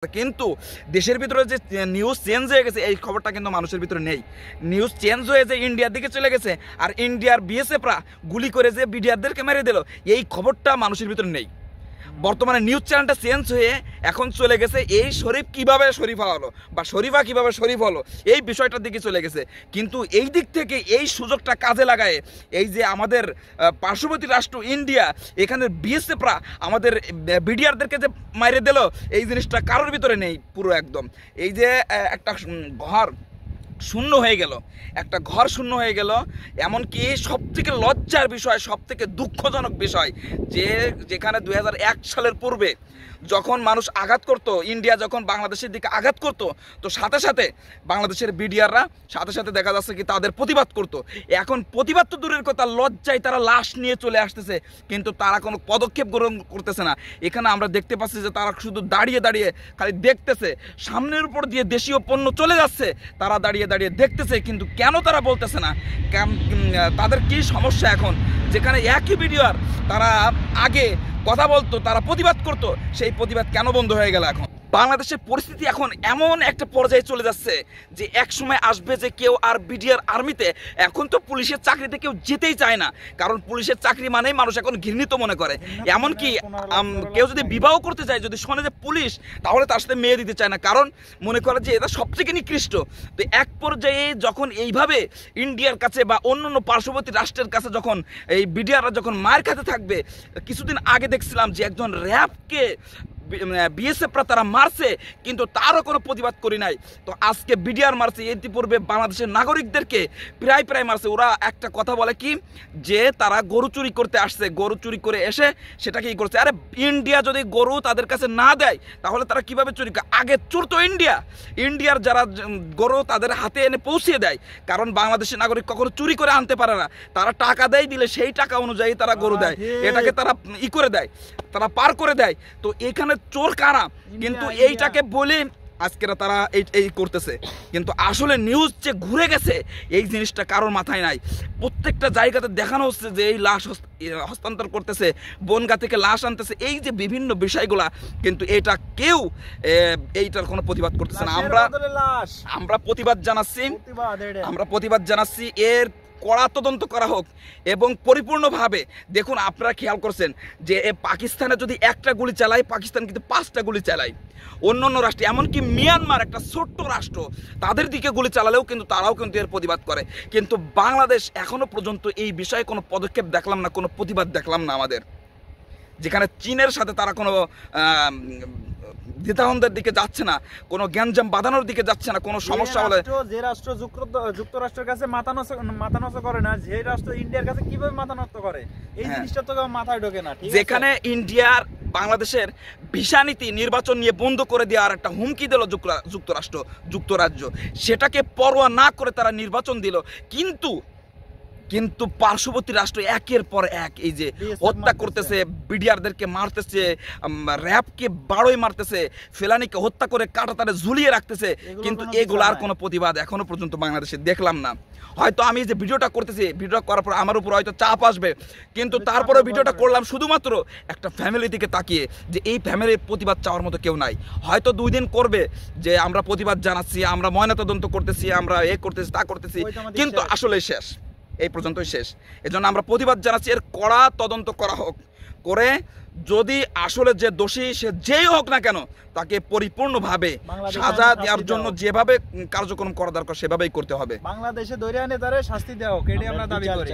কিন্তু দেশের ভিতরে যে নিউজ চেঞ্জ হয়ে গেছে এই খবরটা কিন্তু মানুষের ভিতরে নেই। নিউজ চেঞ্জ হয়ে যে ইন্ডিয়ার দিকে চলে গেছে আর ইন্ডিয়ার বিএসএফরা গুলি করে যে বিডিআরদেরকে মেরে দিল এই খবরটা মানুষের ভিতরে নেই। বর্তমানে নিউজ চ্যানেলটা চেঞ্জ হয়ে এখন চলে গেছে এই শরীফ কিভাবে শরীফা হলো বা শরীফা কিভাবে শরীফ হলো এই বিষয়টার দিকে চলে গেছে। কিন্তু এই দিক থেকে এই সুযোগটা কাজে লাগায় এই যে আমাদের পার্শ্ববর্তী রাষ্ট্র ইন্ডিয়া এখানে বিএসএফরা আমাদের বিডিআরদেরকে যে মাইরে দিল এই জিনিসটা কারোর ভিতরে নেই পুরো একদম। এই যে একটা ঘর শূন্য হয়ে গেল, একটা ঘর শূন্য হয়ে গেল, এমনকি সবথেকে লজ্জার বিষয় সবথেকে দুঃখজনক বিষয় যে যেখানে 2001 সালের পূর্বে যখন মানুষ আঘাত করত, ইন্ডিয়া যখন বাংলাদেশের দিকে আঘাত করত তো সাথে সাথে বাংলাদেশের বিডিআররা সাথে সাথে দেখা যাচ্ছে কি তাদের প্রতিবাদ করত। এখন প্রতিবাদ তো দূরের কথা, লজ্জায় তারা লাশ নিয়ে চলে আসতেছে কিন্তু তারা কোনো পদক্ষেপ গ্রহণ করতেছে না। এখানে আমরা দেখতে পাচ্ছি যে তারা শুধু দাঁড়িয়ে দাঁড়িয়ে খালি দেখতেছে, সামনের উপর দিয়ে দেশীয় পণ্য চলে যাচ্ছে তারা দাঁড়িয়ে দাঁড়িয়ে দেখতেছে, কিন্তু কেন তারা বলতেছে না তাদের কি সমস্যা। এখন যেখানে একই বিডিআর তারা আগে কথা বলতো, তারা প্রতিবাদ করতো, সেই প্রতিবাদ কেন বন্ধ হয়ে গেল? এখন বাংলাদেশের পরিস্থিতি এখন এমন একটা পর্যায়ে চলে যাচ্ছে যে এক সময় আসবে যে কেউ আর বিডিআর আর্মিতে, এখন তো পুলিশের চাকরিতে কেউ যেতেই চায় না, কারণ পুলিশের চাকরি মানেই মানুষ এখন ঘৃণিত মনে করে। এমনকি কেউ যদি বিবাহ করতে চায়, যদি শোনে যে পুলিশ, তাহলে তার সাথে মেয়ে দিতে চায় না, কারণ মনে করে যে এটা সবথেকে নিকৃষ্ট। তো এক পর্যায়ে যখন এইভাবে ইন্ডিয়ার কাছে বা অন্যান্য পার্শ্ববর্তী রাষ্ট্রের কাছে যখন এই বিডিআররা যখন মার খেতে থাকবে, কিছুদিন আগে দেখছিলাম যে একজন র্যাবকে বিএসএফরা তারা মারছে কিন্তু তারও কোনো প্রতিবাদ করি নাই। তো আজকে বিডিআর মারছে, ইতিপূর্বে বাংলাদেশের নাগরিকদেরকে প্রায় মারছে। ওরা একটা কথা বলে কি যে তারা গরু চুরি করতে আসছে, গরু চুরি করে এসে সেটাকে ই করছে। আরে ইন্ডিয়া যদি গরু তাদের কাছে না দেয় তাহলে তারা কিভাবে চুরি করে? আগে চোর তো ইন্ডিয়ার যারা গরু তাদের হাতে এনে পৌঁছিয়ে দেয়, কারণ বাংলাদেশের নাগরিক কখনো চুরি করে আনতে পারে না, তারা টাকা দেয়, দিলে সেই টাকা অনুযায়ী তারা গরু দেয়, এটাকে তারা ই করে দেয়, তারা পার করে দেয়। তো এখানে চোর কারা? কিন্তু এইটাকে বলে আজকেরা তারা এই করতেছে, কিন্তু আসলে নিউজ যে ঘুরে গেছে এই জিনিসটা কারোর মাথায় নাই। প্রত্যেকটা জায়গাতে দেখানো হচ্ছে যে এই লাশ হস্তান্তর করতেছে, বনগা থেকে লাশ আনতেছে, এই যে বিভিন্ন বিষয়গুলা, কিন্তু এটা কেউ এইটার কোনো প্রতিবাদ করতেছে না। আমরা প্রতিবাদ জানাচ্ছি, এর কড়া তদন্ত করা হোক এবং পরিপূর্ণভাবে। দেখুন আপনারা খেয়াল করছেন যে পাকিস্তানে যদি একটা গুলি চালায়, পাকিস্তান কিন্তু 5টা গুলি চালায়। অন্য রাষ্ট্রে, এমনকি মিয়ানমার একটা ছোট্ট রাষ্ট্র, তাদের দিকে গুলি চালালেও কিন্তু তারাও কিন্তু এর প্রতিবাদ করে। কিন্তু বাংলাদেশ এখনো পর্যন্ত এই বিষয়ে কোনো পদক্ষেপ দেখলাম না, কোনো প্রতিবাদ দেখলাম না আমাদের। যেখানে চীনের সাথে তারা কোনো দ্বিধাদ্বন্দ্বের দিকে যাচ্ছে না, কোনো গ্যাঞ্জাম বাঁধানোর দিকে যাচ্ছে না, কোনো সমস্যা হলে যে রাষ্ট্র যুক্তরাষ্ট্রের কাছে মাথা নত করে না, যে রাষ্ট্র ইন্ডিয়ার কাছে কিভাবে মাথা নত করে এই জিনিসটা তো মাথায় ঢোকে না। যেখানে ইন্ডিয়ার বাংলাদেশের ভিসা নীতি নির্বাচন নিয়ে বন্ধ করে দেওয়ার একটা হুমকি দিল যুক্তরাজ্য, সেটাকে পরোয়া না করে তারা নির্বাচন দিল। কিন্তু পার্শ্ববর্তী রাষ্ট্র একের পর এক এই যে হত্যা করতেছে, বিডিআরদেরকে মারতেছে, র্যাবকে বাড়োই মারতেছে, ফেলানিকে হত্যা করে কাঁটাতারে ঝুলিয়ে রাখতেছে, কিন্তু এগুলার কোনো প্রতিবাদ এখনো পর্যন্ত বাংলাদেশে দেখলাম না। হয়তো আমি যে ভিডিওটা করতেছি, ভিডিওটা করার পর আমার উপর হয়তো চাপ আসবে, কিন্তু তারপরে ভিডিওটা করলাম শুধুমাত্র একটা ফ্যামিলি দিকে তাকিয়ে, যে এই ফ্যামিলির প্রতিবাদ চাওয়ার মতো কেউ নাই। হয়তো 2 দিন করবে যে আমরা প্রতিবাদ জানাচ্ছি, আমরা ময়নাতদন্ত করতেছি, আমরা করতেছি, তা করতেছি, কিন্তু আসলে শেষ, এই পর্যন্তই শেষ। এজন্য আমরা প্রতিবাদ জানাচ্ছি, এর কড়া তদন্ত করা হোক, করে যদি আসলে যে দোষী সে যেই হোক না কেন তাকে পরিপূর্ণভাবে সাজা দেওয়ার জন্য যেভাবে কার্যক্রম করা দরকার সেভাবেই করতে হবে। বাংলাদেশে ধরে আনে তারে শাস্তি দেওয়া হোক, এটাই আমরা দাবি করি।